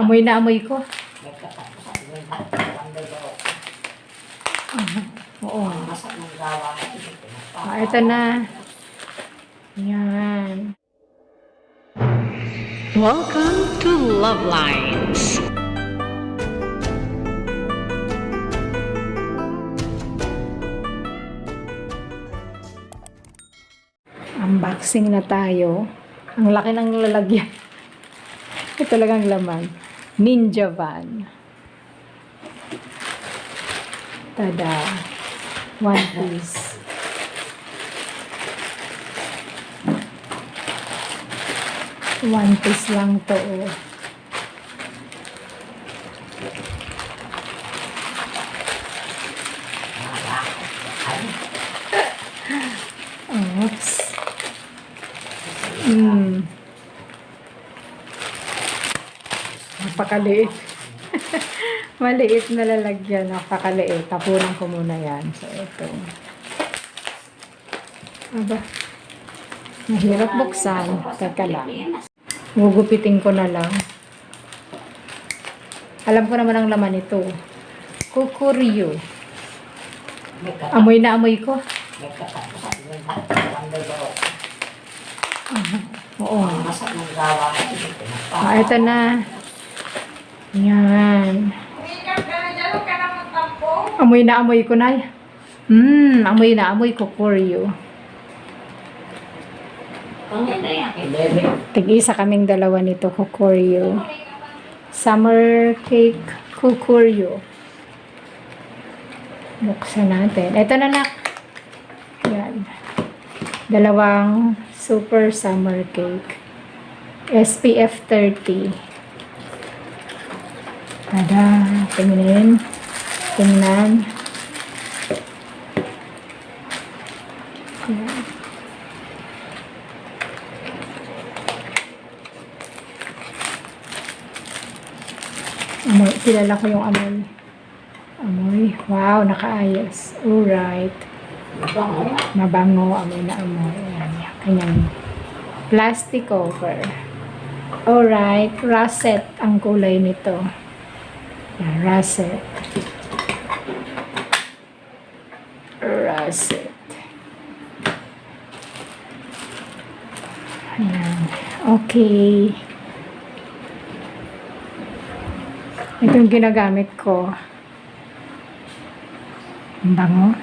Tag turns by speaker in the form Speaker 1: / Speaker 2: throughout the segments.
Speaker 1: Amoy na amoy ko. Oo. Ito na. Yan.
Speaker 2: Welcome to LuvLiNes.
Speaker 1: Unboxing na tayo. Ang laki ng lalagyan. Ito talagang laman. Ninja van. Tada. One piece. One piece lang to. Oops. Napakaliit. Maliit na lalagyan. Napakaliit. Tapunan ko muna yan. So, ito. Aba. Mahirap buksan. Teka lang. Gugupitin ko na lang. Alam ko naman ang laman ito. Kukuryo. Amoy na amoy ko. Oo. Ito na. Yan. Amoy na amoy ko na. Amoy na amoy ko Kukuryo. Tig-isa kaming dalawa nito Kukuryo. Summer cake Kukuryo. Buksan natin. Ito na nak. Yan. Dalawang super summer cake. SPF 30. Tada. Tingnan. Tingnan. Yan. Amoy. Kilala ko yung amoy. Amoy. Wow, nakaayos. Alright. Mabango. Amoy na amoy. Ayan. Kanyang plastic cover. Alright. Russet ang kulay nito. Ayan, russet. Russet. Ayan. Okay. Ito yung ginagamit ko. Ang bango.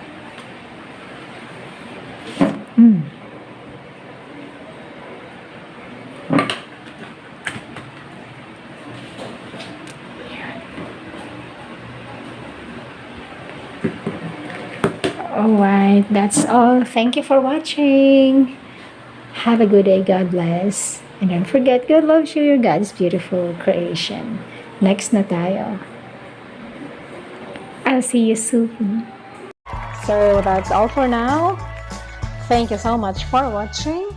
Speaker 1: Alright, that's all. Thank you for watching. Have a good day. God bless. And don't forget, God loves you. You're God's beautiful creation. Next na tayo. I'll see you soon. So that's all for now. Thank you so much for watching.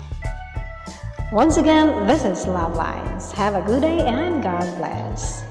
Speaker 1: Once again, this is LuvLiNes. Have a good day and God bless.